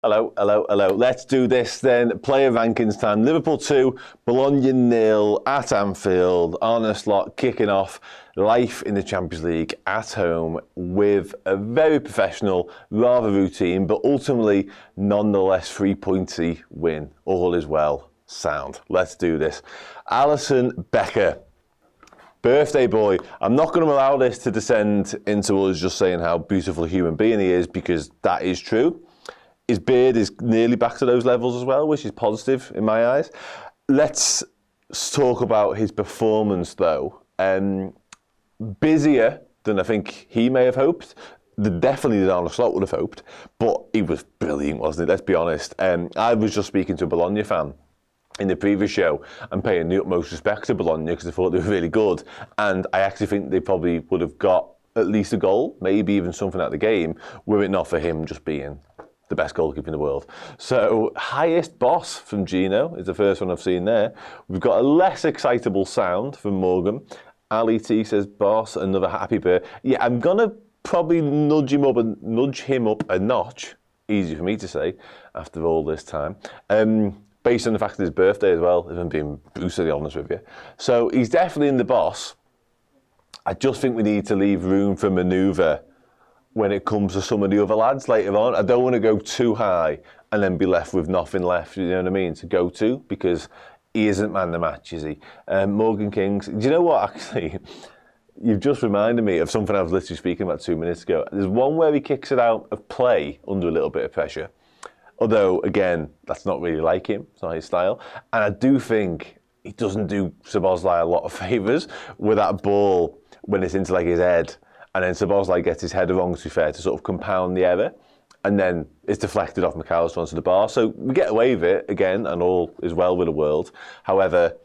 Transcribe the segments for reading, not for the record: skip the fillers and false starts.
Hello, hello, hello. Let's do this then. Player rankings time. Liverpool 2, Bologna 0 at Anfield. Arne Slot kicking off life in the Champions League at home with a very professional, rather routine, but ultimately nonetheless 3-pointy win. All is well. Sound. Let's do this. Alisson Becker. Birthday boy. I'm not going to allow this to descend into us just saying how beautiful a human being he is, because that is true. His beard is nearly back to those levels as well, which is positive in my eyes. Let's talk about his performance, though. Busier than I think he may have hoped. Definitely than Arne Slot would have hoped. But he was brilliant, wasn't he? Let's be honest. I was just speaking to a Bologna fan in the previous show and paying the utmost respect to Bologna because I thought they were really good. And I actually think they probably would have got at least a goal, maybe even something out of the game, were it not for him just being the best goalkeeper in the world. So, highest boss from Gino is the first one I've seen there. We've got a less excitable sound from Morgan. Ali T says, boss, another happy birthday. Yeah, I'm going to probably nudge him up a notch. Easy for me to say after all this time. Based on the fact of his birthday as well, if I'm being brutally honest with you. So, he's definitely in the boss. I just think we need to leave room for manoeuvre when it comes to some of the other lads later on. I don't want to go too high and then be left with nothing left, you know what I mean, to go to, because he isn't man the match, is he? Morgan Kings, do you know what, actually? You've just reminded me of something I was literally speaking about 2 minutes ago. There's one where he kicks it out of play under a little bit of pressure. Although, again, that's not really like him. It's not his style. And I do think he doesn't do Szoboszlai a lot of favours with that ball when it's into like his head. And then Szoboszlai gets his header wrong, to be fair, to sort of compound the error. And then it's deflected off McAllister onto the bar. So we get away with it, again, and all is well with the world. However,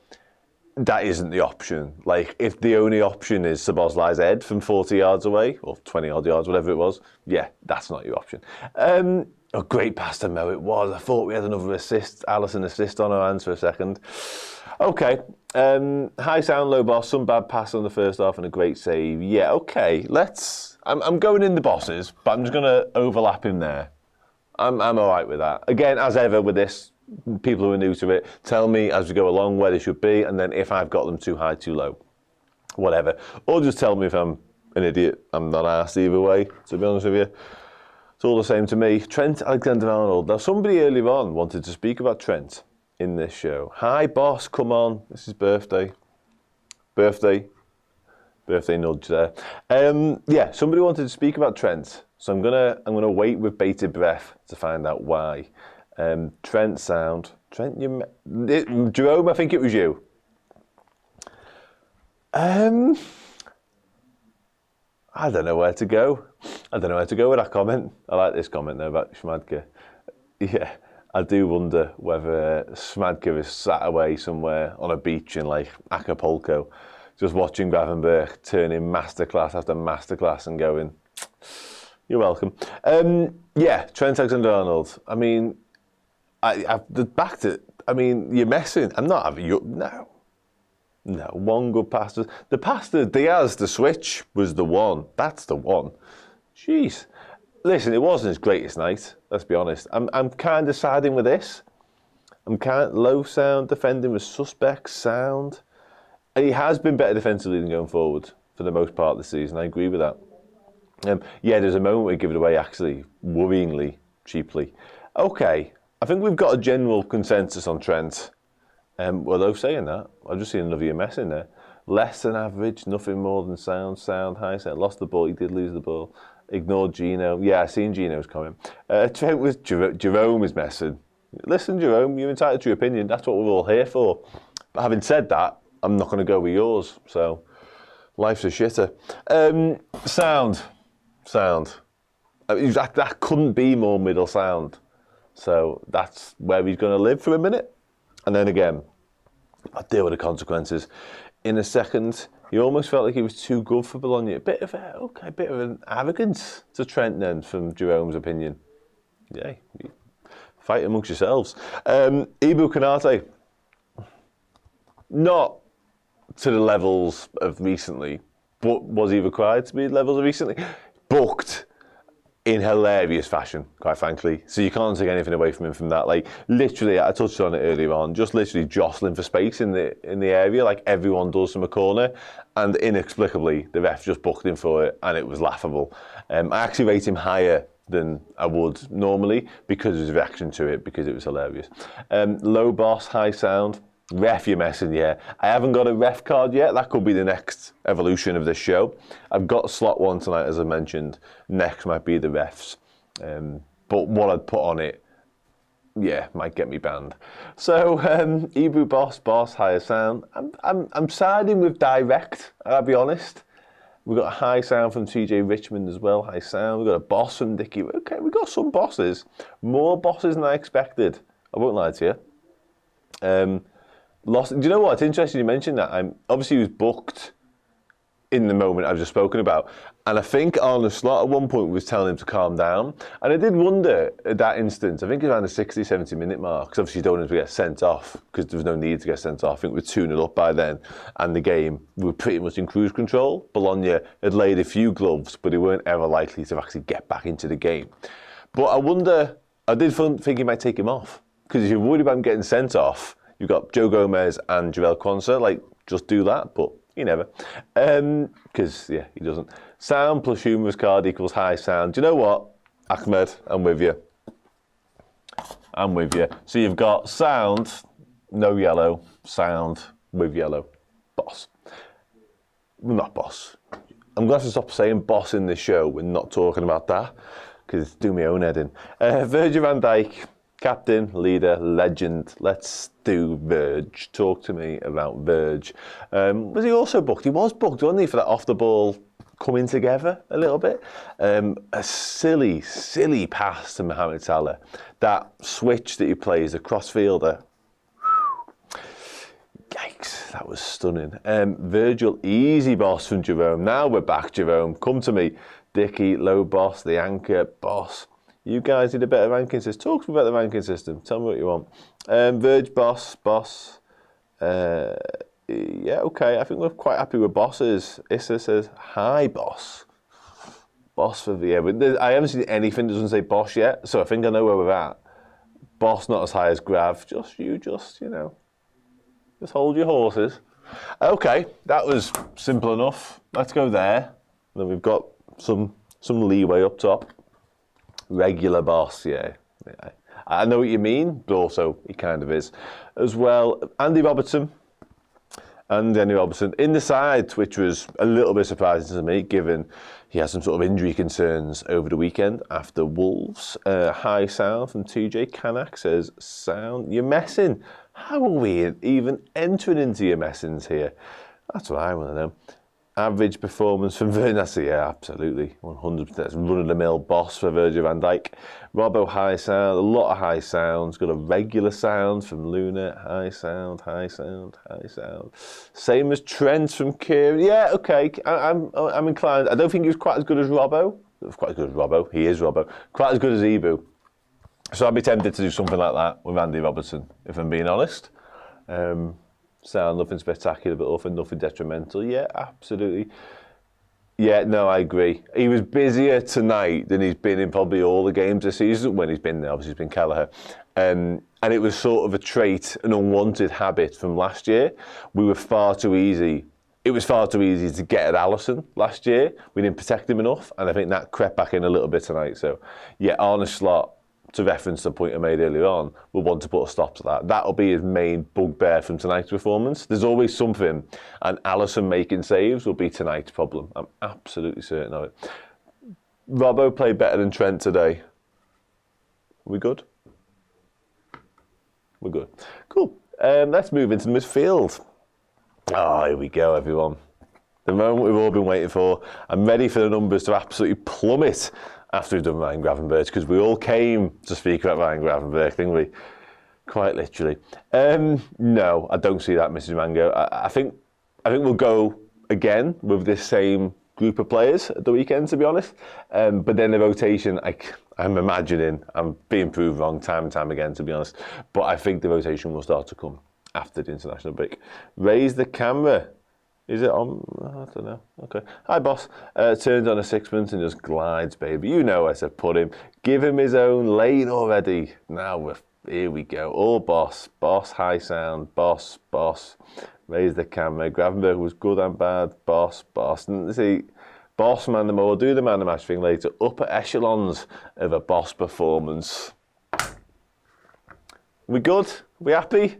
that isn't the option. Like, if the only option is Szoboszlai's head from 40 yards away, or 20-odd yards, whatever it was, yeah, that's not your option. A great pass to Mo it was. I thought we had another assist, Alisson assist on our hands for a second. Okay. High sound, low boss, some bad pass on the first half and a great save. Yeah, okay. I'm going in the bosses, but I'm just going to overlap him there. I'm all right with that. Again, as ever with this, people who are new to it, tell me as we go along where they should be, and then if I've got them too high, too low, whatever. Or just tell me if I'm an idiot. I'm not arsed either way, to be honest with you. It's all the same to me. Trent Alexander-Arnold. Now, somebody earlier on wanted to speak about Trent in this show. Hi, boss, come on. This is birthday. Birthday nudge there. Yeah, somebody wanted to speak about Trent, so I'm gonna wait with bated breath to find out why. Trent sound. Trent, Jerome, I think it was you. I don't know where to go. I don't know where to go with that comment. I like this comment though about Schmadke. Yeah. I do wonder whether Smadka is sat away somewhere on a beach in like Acapulco, just watching Gravenberch turning masterclass after masterclass and going, you're welcome. Yeah, Trent Alexander-Arnold. I mean, you're messing. I'm not having you. No, one good pass. The pass to Diaz, the switch, was the one. That's the one. Jeez. Listen, it wasn't his greatest night, let's be honest. I'm kind of siding with this. Low sound, defending was suspect, sound. And he has been better defensively than going forward for the most part of the season, I agree with that. Yeah, there's a moment we give it away, actually, worryingly cheaply. Okay, I think we've got a general consensus on Trent. Although saying that, I've just seen another mess in there. Less than average, nothing more than sound, high sound. Lost the ball, he did lose the ball. Ignored Gino. Yeah, I seen Gino's comment. Trent was Jerome is messing. Listen, Jerome, you're entitled to your opinion. That's what we're all here for. But having said that, I'm not going to go with yours. So, life's a shitter. Sound. I mean, that couldn't be more middle sound. So that's where he's going to live for a minute. And then again, I'll deal with the consequences in a second. He almost felt like he was too good for Bologna. A bit of an arrogance to Trent then, from Jerome's opinion. Yeah, fight amongst yourselves. Ibu Konate, not to the levels of recently, but was he required to be levels of recently? Booked in hilarious fashion, quite frankly. So you can't take anything away from him from that. Like, literally, I touched on it earlier on, just literally jostling for space in the area, like everyone does from a corner. And inexplicably, the ref just booked him for it, and it was laughable. I actually rate him higher than I would normally because of his reaction to it, because it was hilarious. Low boss, high sound. Ref, you're messing, yeah. I haven't got a ref card yet. That could be the next evolution of this show. I've got slot one tonight, as I mentioned. Next might be the refs. But what I'd put on it, yeah, might get me banned. So, Ebru boss, higher sound. I'm siding with direct, I'll be honest. We've got a high sound from TJ Richmond as well, high sound. We've got a boss from Dickie. Okay, we've got some bosses. More bosses than I expected. I won't lie to you. Do you know what? It's interesting you mentioned that. Obviously, he was booked in the moment I've just spoken about. And I think Arne Slot at one point was telling him to calm down. And I did wonder at that instance, I think around the 60, 70 minute mark, because obviously you don't want him to get sent off, because there was no need to get sent off. I think we were 2-0 up by then. And the game, we were pretty much in cruise control. Bologna had laid a few gloves, but they weren't ever likely to actually get back into the game. But I did think he might take him off. Because if you're worried about him getting sent off, you've got Joe Gomez and Jarell Quansah, like, just do that, but he never. Because, yeah, he doesn't. Sound plus humorous card equals high sound. Do you know what, Ahmed? I'm with you. So you've got sound, no yellow, sound with yellow, boss. Well, not boss. I'm going to have to stop saying boss in this show. We're not talking about that, because it's doing my own head in. Virgil van Dijk. Captain, leader, legend. Let's do Verge. Talk to me about Verge. Was he also booked? He was booked, wasn't he, for that off-the-ball coming together a little bit? A silly, silly pass to Mohamed Salah. That switch that he plays, the crossfielder. Yikes, that was stunning. Virgil, easy boss from Jerome. Now we're back, Jerome. Come to me. Dickie, low boss, the anchor, boss. You guys need a better ranking system. Talk to me about the ranking system. Tell me what you want. Verge, boss. Yeah, okay. I think we're quite happy with bosses. Issa says, hi, boss. Boss for the year. But I haven't seen anything that doesn't say boss yet, so I think I know where we're at. Boss not as high as Grav. Just hold your horses. Okay, that was simple enough. Let's go there. Then we've got some leeway up top. Regular boss, yeah. I know what you mean, but also he kind of is. As well, Andy Robertson in the side, which was a little bit surprising to me, given he had some sort of injury concerns over the weekend after Wolves. High sound from TJ Kanak says, sound, you're messing. How are we even entering into your messings here? That's what I want to know. Average performance from Virgil, yeah, absolutely, 100%. That's run-of-the-mill boss for Virgil van Dijk. Robbo, high sound, a lot of high sounds. Got a regular sound from Luna, high sound. Same as Trent from Kieran. Yeah, okay, I'm inclined. I don't think he was quite as good as Robbo. He is Robbo. Quite as good as Ebru. So I'd be tempted to do something like that with Andy Robertson, if I'm being honest. Sound, nothing spectacular, but often nothing detrimental. Yeah, absolutely. Yeah, no, I agree. He was busier tonight than he's been in probably all the games this season when he's been there. Obviously, he's been Kelleher. And it was sort of a trait, an unwanted habit from last year. We were far too easy. It was far too easy to get at Alisson last year. We didn't protect him enough, and I think that crept back in a little bit tonight. So, yeah, Arne Slot, to reference the point I made earlier on, will want to put a stop to that. That'll be his main bugbear from tonight's performance. There's always something, and Alisson making saves will be tonight's problem. I'm absolutely certain of it. Robbo played better than Trent today. Are we good? We're good. Cool. Let's move into the midfield. Here we go, everyone. The moment we've all been waiting for. I'm ready for the numbers to absolutely plummet after we've done Ryan Gravenberch, because we all came to speak about Ryan Gravenberch, didn't we? Quite literally. No, I don't see that, Mrs. Mango. I think we'll go again with this same group of players at the weekend, to be honest. But then the rotation, I'm imagining, I'm being proved wrong time and time again, to be honest. But I think the rotation will start to come after the international break. Raise the camera. Is it on? I don't know. Okay. Hi, boss. Turns on a sixpence and just glides, baby. You know where to put him. Give him his own lane already. Now here we go. All boss. Boss, high sound. Boss, boss. Raise the camera. Gravenberch was good and bad. Boss, boss. And see, boss man the more. Do the man the match thing later. Upper echelons of a boss performance. We good? We happy?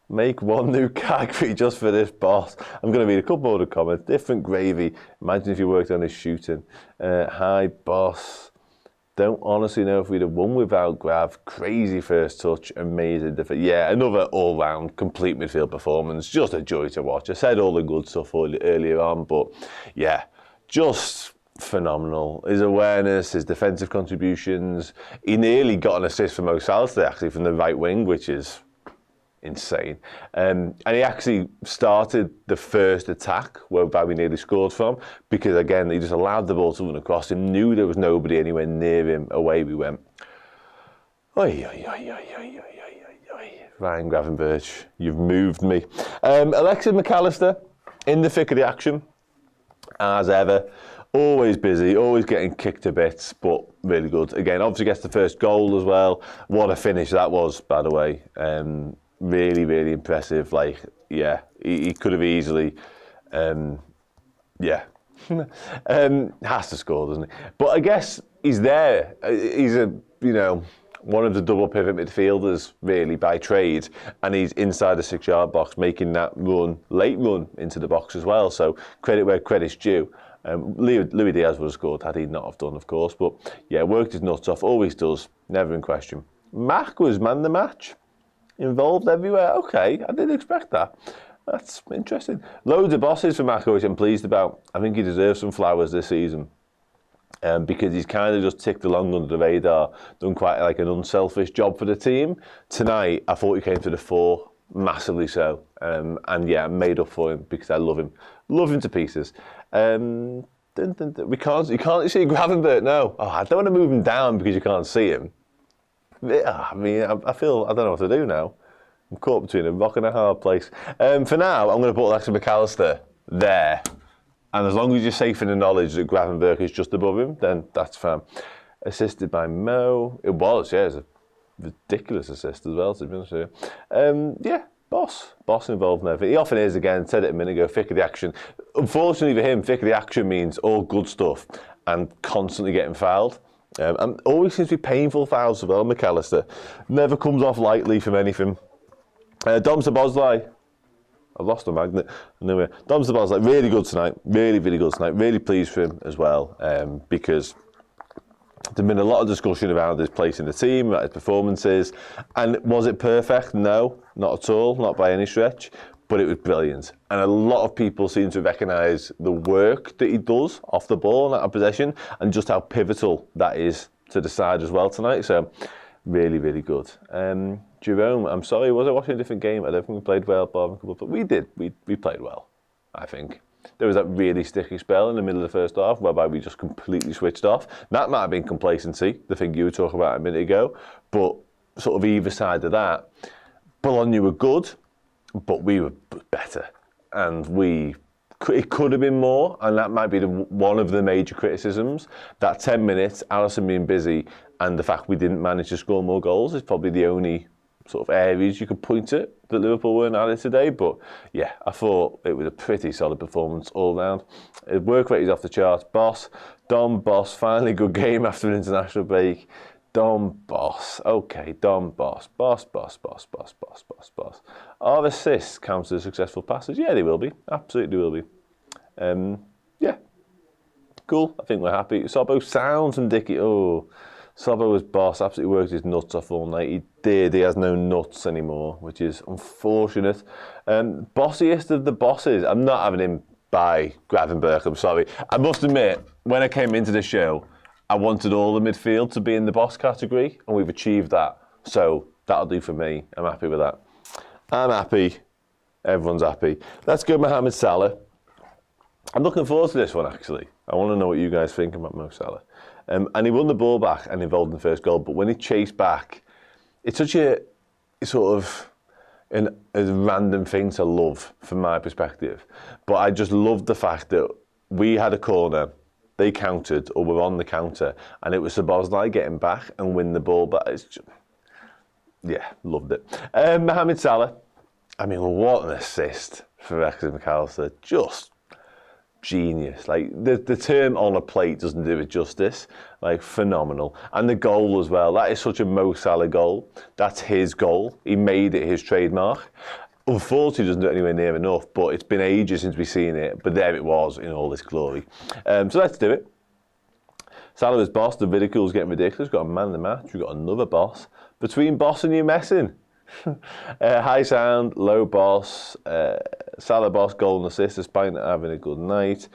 Make one new category just for this boss. I'm going to read a couple more of the comments. Different gravy. Imagine if you worked on his shooting. Hi, boss. Don't honestly know if we'd have won without Grav. Crazy first touch. Amazing. Yeah, another all-round, complete midfield performance. Just a joy to watch. I said all the good stuff earlier on, but yeah, just phenomenal. His awareness, his defensive contributions. He nearly got an assist from Mo Salah today, actually, from the right wing, which is insane. And he actually started the first attack whereby we nearly scored from, because again he just allowed the ball to run across him, knew there was nobody anywhere near him, away we went. Oi, oi, oi, oi, oi, oi, oi, oi. Ryan Gravenberch, you've moved me. Alexis McAllister in the thick of the action as ever, always busy, always getting kicked to bits, but really good. Again, obviously gets the first goal as well. What a finish that was, by the way. Really, really impressive. Like, yeah, he could have easily, yeah, has to score, doesn't he? But I guess he's there. He's one of the double pivot midfielders, really, by trade, and he's inside the 6-yard box, making that late run into the box as well. So credit where credit's due. Louis Diaz would have scored had he not have done, of course. But yeah, worked his nuts off, always does, never in question. Mac was man the match. Involved everywhere. Okay, I didn't expect that. That's interesting. Loads of bosses for Mako, which I'm pleased about. I think he deserves some flowers this season, because he's kind of just ticked along under the radar, done quite like an unselfish job for the team. Tonight, I thought he came to the fore, massively so, and yeah, I made up for him because I love him to pieces. You can't see Gravenberch, no. Oh, I don't want to move him down because you can't see him. I mean, I don't know what to do now. I'm caught between a rock and a hard place. For now, I'm going to put Alexis McAllister there. And as long as you're safe in the knowledge that Gravenberch is just above him, then that's fine. Assisted by Mo. It was a ridiculous assist as well, to be honest with you. Yeah, boss involved in everything. He often is, again, said it a minute ago, thick of the action. Unfortunately for him, thick of the action means all good stuff and constantly getting fouled. And always seems to be painful fouls as well, McAllister. Never comes off lightly from anything. Dom Szoboszlai. I've lost the magnet. Anyway, Dom Szoboszlai, really good tonight. Really, really good tonight. Really pleased for him as well, because there's been a lot of discussion around his place in the team, about his performances. And was it perfect? No, not at all. Not by any stretch. But it was brilliant. And a lot of people seem to recognise the work that he does off the ball and out of possession, and just how pivotal that is to the side as well tonight. So, really, really good. Jerome, I'm sorry, was I watching a different game? I don't think we played well, but we did. We played well, I think. There was that really sticky spell in the middle of the first half whereby we just completely switched off. That might have been complacency, the thing you were talking about a minute ago. But sort of either side of that, Bologna were good, but we were better, and it could have been more, and that might be one of the major criticisms. That 10 minutes, Alisson being busy, and the fact we didn't manage to score more goals is probably the only sort of areas you could point at that Liverpool weren't at it today. But yeah, I thought it was a pretty solid performance all round. His work rate is off the charts. Dom Boss, finally good game after an international break. Dom Boss, okay, Dom Boss. Are assists counted as successful passes? Yeah, they will be. Absolutely will be. Yeah, cool. I think we're happy. Sobo sounds and Dicky. Oh, Sobo was boss. Absolutely worked his nuts off all night. He did. He has no nuts anymore, which is unfortunate. Bossiest of the bosses. I'm not having him by Gravenberch. I'm sorry. I must admit, when I came into the show, I wanted all the midfield to be in the boss category, and we've achieved that. So that'll do for me. I'm happy with that. I'm happy. Everyone's happy. Let's go Mohamed Salah. I'm looking forward to this one, actually. I want to know what you guys think about Mo Salah. And he won the ball back and involved in the first goal, but when he chased back, it's such a sort of, a random thing to love from my perspective. But I just loved the fact that we had a corner, they countered, or were on the counter, and it was Szoboszlai getting back and win the ball. But it's just, yeah, loved it. Mohamed Salah, I mean, what an assist for Alexis McAllister. Just genius. Like, the term on a plate doesn't do it justice. Like, phenomenal. And the goal as well. That is such a Mo Salah goal. That's his goal. He made it his trademark. Unfortunately, he doesn't do it anywhere near enough, but it's been ages since we've seen it. But there it was in all this glory. So let's do it. Salah is boss. The ridicule's getting ridiculous. We've got a man in the match. We've got another boss. Between boss and you messing. High sound, low boss. Salah boss, goal and assist, despite not having a good night.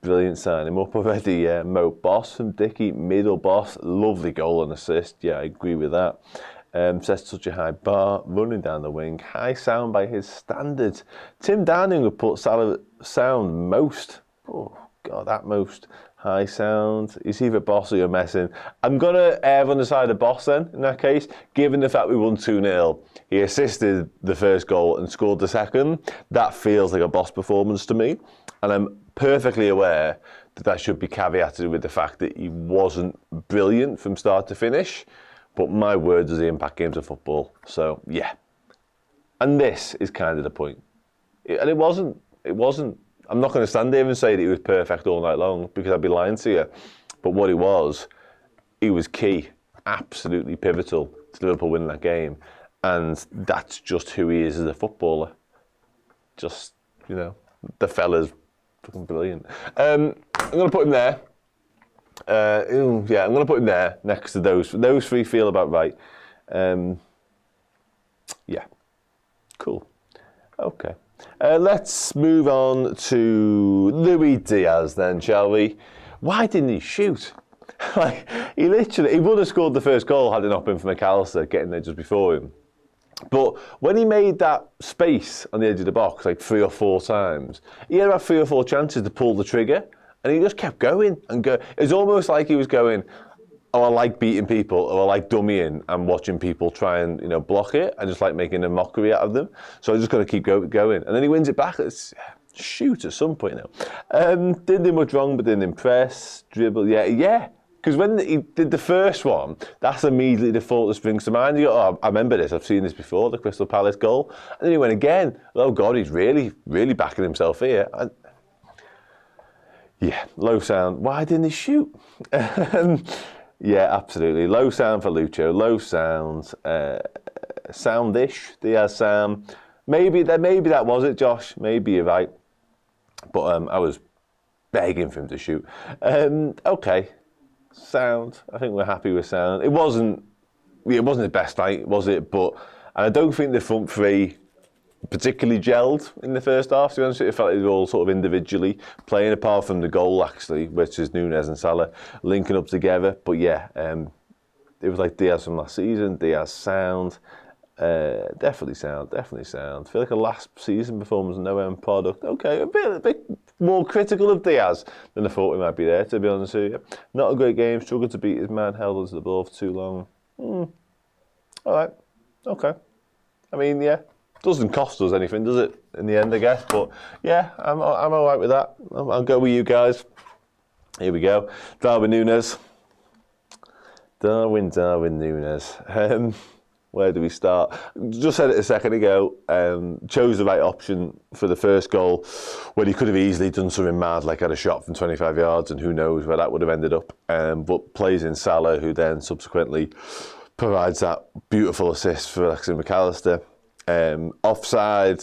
Brilliant, sign him up already. Mo boss from Dicky, middle boss. Lovely goal and assist. Yeah, I agree with that. Sets such a high bar, running down the wing. High sound by his standards. Tim Downing would put Salah sound most. Oh, God, that most. High sound. He's either boss or you're messing. I'm going to err on the side of boss then, in that case. Given the fact we won 2-0, he assisted the first goal and scored the second. That feels like a boss performance to me. And I'm perfectly aware that should be caveated with the fact that he wasn't brilliant from start to finish. But my word, does he impact games of football. So, yeah. And this is kind of the point. And it wasn't. I'm not going to stand here and say that he was perfect all night long, because I'd be lying to you. But what he was key, absolutely pivotal to Liverpool winning that game. And that's just who he is as a footballer. Just, the fella's fucking brilliant. I'm going to put him there. I'm going to put him there next to those. Those three feel about right. Yeah. Cool. Okay. Let's move on to Luis Diaz then, shall we? Why didn't he shoot? Like, he would have scored the first goal had it not been for McAllister getting there just before him. But when he made that space on the edge of the box, like 3 or 4 times, he had about 3 or 4 chances to pull the trigger, and he just kept going and go. It was almost like he was going, oh, I like beating people, or I like dummying and watching people try and block it. I just like making a mockery out of them. So I just got to keep going. And then he wins it back. It's shoot at some point now. Didn't do much wrong, but didn't impress. Dribble, yeah. Because when he did the first one, that's immediately the thought that springs to mind. You go, oh, I remember this. I've seen this before, the Crystal Palace goal. And then he went again. Oh God, he's really, really backing himself here. Yeah, low sound. Why didn't he shoot? Yeah, absolutely. Low sound for Lucho. Low sound. Soundish. Diaz sound. Maybe that was it, Josh. Maybe you're right. But I was begging for him to shoot. Okay. Sound. I think we're happy with sound. It wasn't his best night, was it? But I don't think the front three particularly gelled in the first half. To be honest, it felt like they were all sort of individually playing, apart from the goal actually, which is Nunez and Salah linking up together. But yeah, it was like Diaz from last season. Diaz sound, definitely sound. I feel like a last season performance, no end product. Okay, a bit more critical of Diaz than I thought we might be there. To be honest with you, not a great game. Struggled to beat his man. Held onto the ball for too long. All right, okay. I mean, yeah. Doesn't cost us anything, does it, in the end, I guess? But, yeah, I'm all right with that. I'll go with you guys. Here we go. Darwin Nunez. Darwin Nunez. Where do we start? Just said it a second ago. Chose the right option for the first goal, when he could have easily done something mad, like had a shot from 25 yards, and who knows where that would have ended up. But plays in Salah, who then subsequently provides that beautiful assist for Alexis McAllister. Offside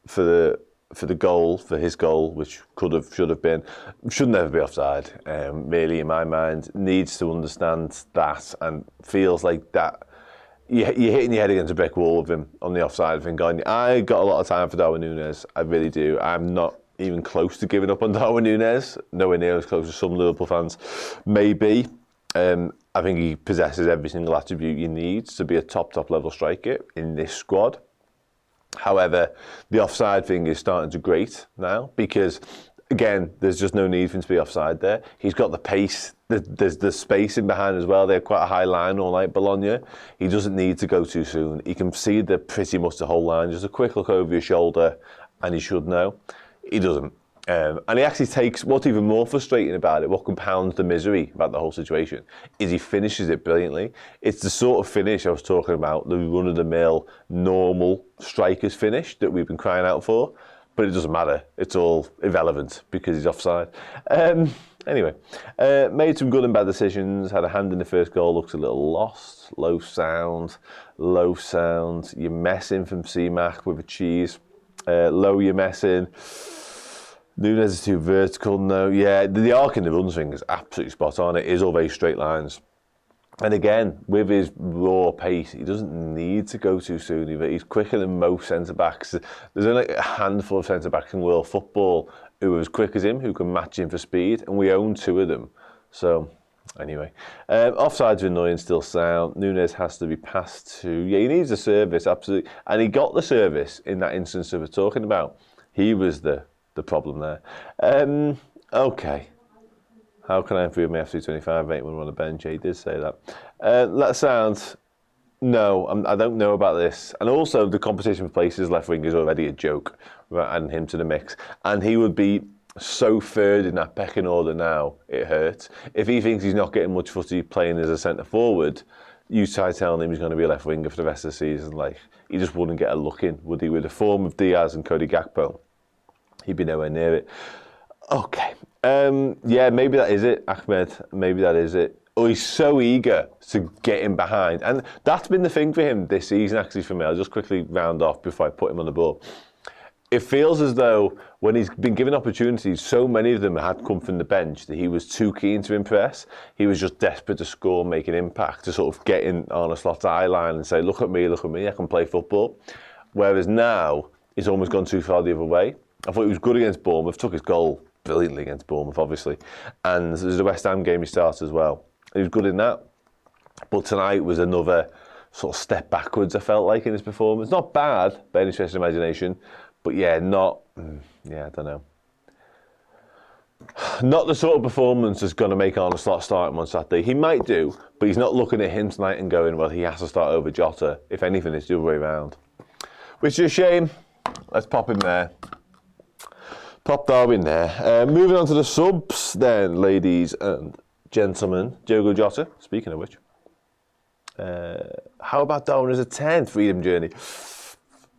for the goal, for his goal, which should have been, should never be offside. Really, in my mind, needs to understand that, and feels like that you're hitting your head against a brick wall with him on the offside thing. Going, I got a lot of time for Darwin Nunez. I really do. I'm not even close to giving up on Darwin Nunez. Nowhere near as close as some Liverpool fans may be. I think he possesses every single attribute you need to be a top level striker in this squad. However, the offside thing is starting to grate now, because again, there's just no need for him to be offside there. He's got the pace. There's the space in behind as well. They have quite a high line all night, Bologna. He doesn't need to go too soon. He can see pretty much the whole line. Just a quick look over your shoulder and he should know. He doesn't. And he actually takes, what's even more frustrating about it, what compounds the misery about the whole situation, is he finishes it brilliantly. It's the sort of finish I was talking about, the run-of-the-mill, normal striker's finish that we've been crying out for. But it doesn't matter. It's all irrelevant because he's offside. Anyway, made some good and bad decisions. Had a hand in the first goal. Looks a little lost. Low sound. You're messing from C-Mac with a cheese. Low you're messing. Nunez is too vertical. No, yeah, the arc in the runs thing is absolutely spot on. It is all very straight lines. And again, with his raw pace, he doesn't need to go too soon either. He's quicker than most centre-backs. There's only a handful of centre-backs in world football who are as quick as him, who can match him for speed, and we own 2 of them. So, anyway. Offsides are annoying, still sound. Nunez has to be passed to... Yeah, he needs a service, absolutely. And he got the service in that instance that we're talking about. He was the problem there. Okay. How can I improve my FC25 mate when I'm on the bench? Yeah, he did say that. That sounds... No, I don't know about this. And also, the competition for places left wing is already a joke, right, adding him to the mix. And he would be so third in that pecking order now, it hurts. If he thinks he's not getting much footy playing as a centre-forward, you try telling him he's going to be a left winger for the rest of the season. Like, he just wouldn't get a look in, would he? With the form of Diaz and Cody Gakpo, he'd be nowhere near it. Okay. Yeah, maybe that is it, Ahmed. Maybe that is it. Oh, he's so eager to get him behind. And that's been the thing for him this season, actually, for me. I'll just quickly round off before I put him on the ball. It feels as though when he's been given opportunities, so many of them had come from the bench that he was too keen to impress. He was just desperate to score, make an impact, to sort of get in Arne Slot's eye line and say, look at me, I can play football. Whereas now, he's almost gone too far the other way. I thought he was good against Bournemouth, took his goal brilliantly against Bournemouth, obviously. And there's the West Ham game he started as well. He was good in that. But tonight was another sort of step backwards, I felt like, in his performance. Not bad, by any stretch of imagination. But yeah, I don't know. Not the sort of performance that's going to make Arne Slot start him on Saturday. He might do, but he's not looking at him tonight and going, well, he has to start over Jota. If anything, it's the other way around. Which is a shame. Let's pop him there. Pop Darwin there. Moving on to the subs then, ladies and gentlemen. Diogo Jota, speaking of which. How about Darwin as a 10? Freedom journey.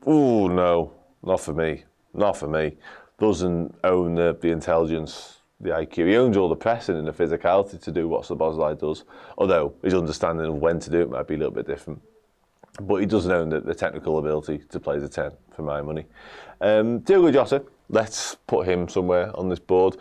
Ooh, no. Not for me. Not for me. Doesn't own the intelligence, the IQ. He owns all the pressing and the physicality to do what Szoboszlai does. Although his understanding of when to do it might be a little bit different. But he doesn't own the technical ability to play as a 10, for my money. Diogo Jota, let's put him somewhere on this board.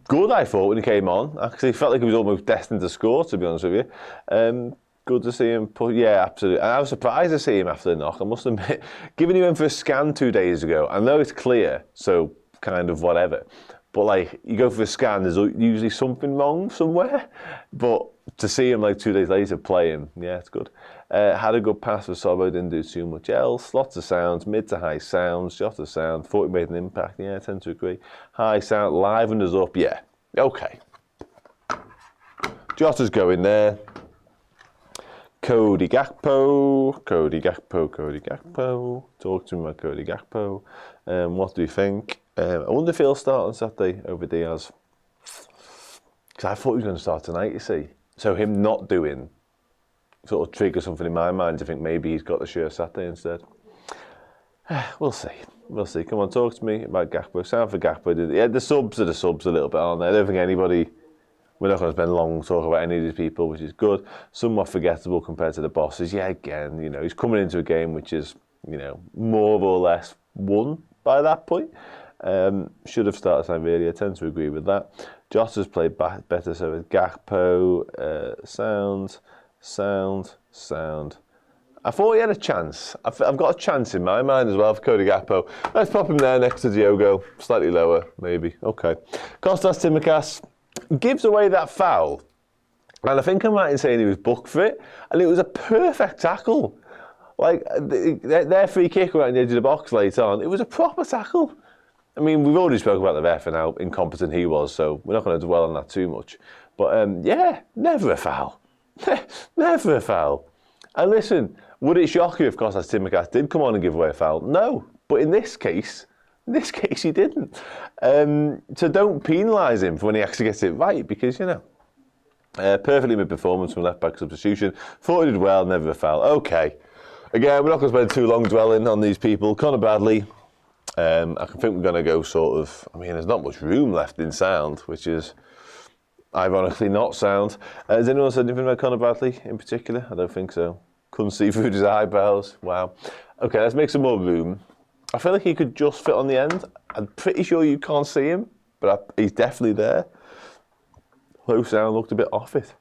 Good, I thought, when he came on. Actually, felt like he was almost destined to score, to be honest with you. Good to see him. Yeah, absolutely. And I was surprised to see him after the knock, I must admit. Given he went for a scan 2 days ago, I know it's clear, so kind of whatever. But, like, you go for a scan, there's usually something wrong somewhere. But to see him, like, 2 days later play him, yeah, it's good. Had a good pass for Sobo, didn't do too much else. Lots of sounds, mid to high sounds, Jota sound. Thought he made an impact, yeah, I tend to agree. High sound, livened us up, yeah. Okay. Jota's going there. Cody Gakpo. Talk to me about Cody Gakpo. What do you think? I wonder if he'll start on Saturday over Diaz. Because I thought he was going to start tonight, you see. So him not doing sort of trigger something in my mind. I think maybe he's got the shirt Saturday instead. We'll see. We'll see. Come on, talk to me about Gakpo. Sound for Gakpo. Yeah, the subs are the subs a little bit, aren't they? I don't think anybody... We're not going to spend long talking about any of these people, which is good. Somewhat forgettable compared to the bosses. Yeah, again, you know, he's coming into a game which is, you know, more or less won by that point. Should have started time really. I tend to agree with that. Jota's played better, so with Gakpo. Sound. I thought he had a chance. I've got a chance in my mind as well for Cody Gakpo. Let's pop him there next to Diogo. Slightly lower, maybe. Okay. Kostas Tsimikas gives away that foul. And I think I'm right in saying he was booked for it. And it was a perfect tackle. Like, their free kick around the edge of the box later on, it was a proper tackle. I mean, we've already spoken about the ref and how incompetent he was, so we're not going to dwell on that too much. But yeah, never a foul. Never a foul. And listen, would it shock you if Kostas Tsimikas did come on and give away a foul? No. But in this case he didn't. So don't penalise him for when he actually gets it right, because, you know, perfectly mid performance from left-back substitution. Thought he did well, never a foul. Okay. Again, we're not going to spend too long dwelling on these people. Conor Bradley, I think we're going to go sort of, I mean, there's not much room left in sound, which is ironically not sound. Has anyone said anything about Conor Bradley in particular? I don't think so. Couldn't see through his eyebrows. Wow. Okay, let's make some more room. I feel like he could just fit on the end. I'm pretty sure you can't see him, but he's definitely there. Low sound looked a bit off it.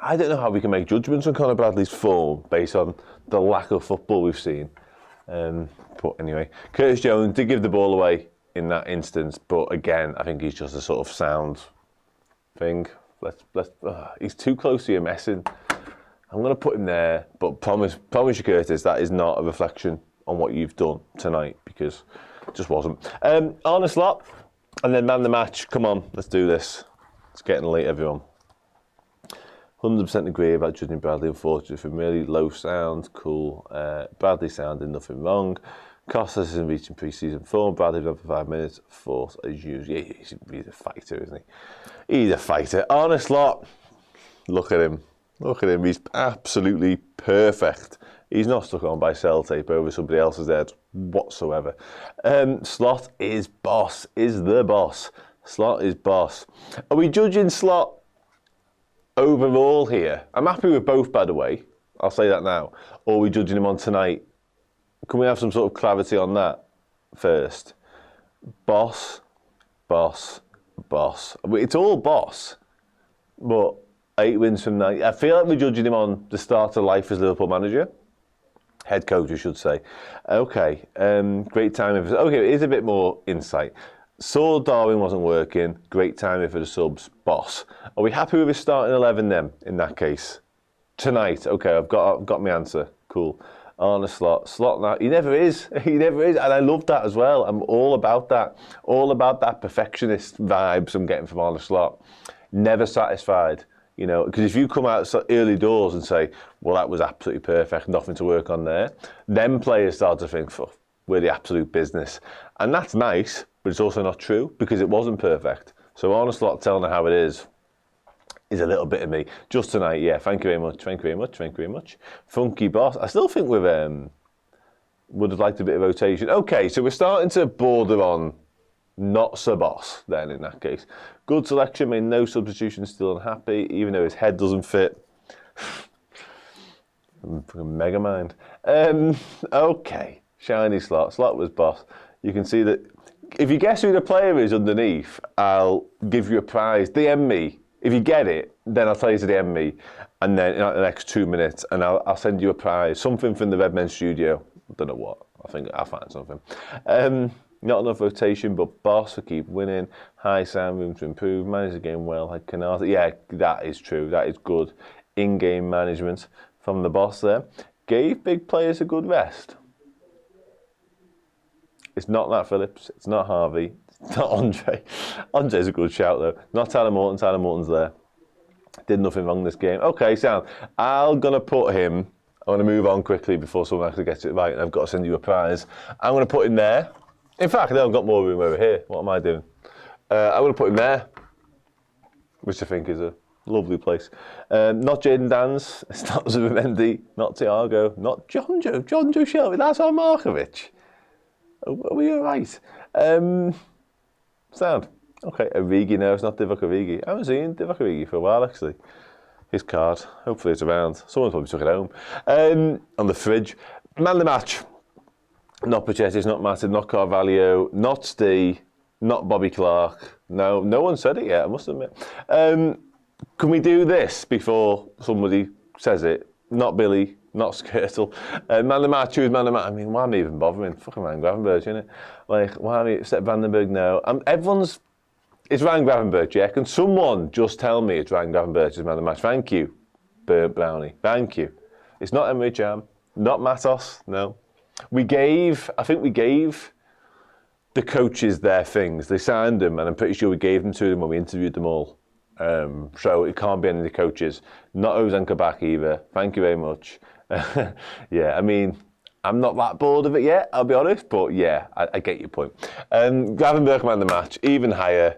I don't know how we can make judgments on Conor Bradley's form based on the lack of football we've seen. But anyway, Curtis Jones did give the ball away in that instance, but again, I think he's just a sort of sound thing. He's too close to your messing. I'm going to put him there, but promise you, Curtis, that is not a reflection on what you've done tonight, because it just wasn't. Arne Slot, and then man the match. Come on, let's do this. It's getting late, everyone. 100% agree about judging Bradley, unfortunately, from really low sound. Cool. Bradley sounded nothing wrong. Kostas isn't reaching pre-season form. Bradley's on for 5 minutes. Force as usual. Yeah, he's a fighter, isn't he? He's a fighter. Arne Slot, look at him. Look at him. He's absolutely perfect. He's not stuck on by cell tape over somebody else's head whatsoever. Slot is boss. Is the boss. Slot is boss. Are we judging Slot overall here? I'm happy with both, by the way. I'll say that now. Or are we judging him on tonight? Can we have some sort of clarity on that first? Boss, boss, boss. It's all boss. But 8 wins from 9. I feel like we're judging him on the start of life as Liverpool manager. Head coach, I should say. Okay, great timing. Okay, here's a bit more insight. Saw Darwin wasn't working. Great timing for the subs. Boss. Are we happy with his starting 11 then, in that case? Tonight. Okay, I've got my answer. Cool. Arne Slot. Slot now. He never is. He never is. And I love that as well. I'm all about that. All about that perfectionist vibes I'm getting from Arne Slot. Never satisfied. You know, because if you come out early doors and say, well, that was absolutely perfect, nothing to work on there, then players start to think, we're the absolute business. And that's nice, but it's also not true, because it wasn't perfect. So Arne Slot telling her how it is a little bit of me. Just tonight, yeah, thank you very much, thank you very much, thank you very much. Funky boss. I still think we've would have liked a bit of rotation. Okay, so we're starting to border on not so boss then in that case. Good selection, made no substitutions, still unhappy, even though his head doesn't fit. Mega mind. Okay, shiny Slot. Slot was boss. You can see that if you guess who the player is underneath, I'll give you a prize. DM me. If you get it, then I'll tell you to DM me, and then in the next 2 minutes, and I'll send you a prize, something from the Redmen studio. I don't know what. I think I'll find something. Not enough rotation, but boss will keep winning. High sound, room to improve. Manage the game well. Like Konate. Yeah, that is true. That is good in-game management from the boss there. Gave big players a good rest. It's not Nat Phillips. It's not Harvey. It's not Andre. Andre's a good shout, though. Not Tyler Morton. Tyler Morton's there. Did nothing wrong this game. Okay, sound. I'm going to put him... I want to move on quickly before someone actually gets it right, and I've got to send you a prize. I'm going to put him there. In fact, I've got more room over here. What am I doing? I'm going to put him there, which I think is a lovely place. Not Jaden Dans. It's not Zubimendi. Not Thiago. Not John Joe Shelby. That's Markovic. Are we all right? Sound. Okay, Origi. No, it's not Divock Origi. I haven't seen Divock Origi for a while, actually. His card. Hopefully it's around. Someone probably took it home. On the fridge. Man of the match. Not Pachetis, not Matip, not Carvalho, not Stee, not Bobby Clark. No one said it yet, I must admit. Can we do this before somebody says it? Not Billy, not Skirtle. Man of the match, who's man of the match? I mean, why am I even bothering? Fucking Ryan Gravenberch, isn't it? Like, why am I... Except Vandenberg, no. It's Ryan Gravenberch, yeah? Can someone just tell me it's Ryan Gravenberch as man of the match? Thank you, Burnt Brownie. Thank you. It's not Emery Jam, not Matos, no. I think we gave the coaches their things. They signed them, and I'm pretty sure we gave them to them when we interviewed them all. So it can't be any of the coaches. Not Ozan Kabak either. Thank you very much. Yeah, I mean, I'm not that bored of it yet, I'll be honest, but yeah, I get your point. Gravenberch man of the match, even higher.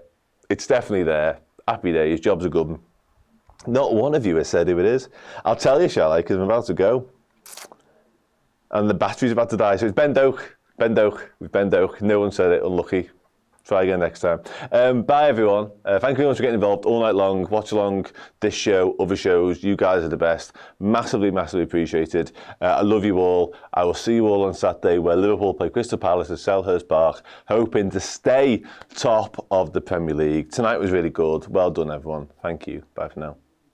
It's definitely there. Happy days, job's a good one. Not one of you has said who it is. I'll tell you, shall I, because I'm about to go. And the battery's about to die, so it's Ben Doak. Ben Doak, with Ben Doak. No one said it, unlucky. Try again next time. Bye, everyone. Thank you very much for getting involved all night long. Watch along this show, other shows. You guys are the best. Massively, massively appreciated. I love you all. I will see you all on Saturday where Liverpool play Crystal Palace at Selhurst Park, hoping to stay top of the Premier League. Tonight was really good. Well done, everyone. Thank you. Bye for now.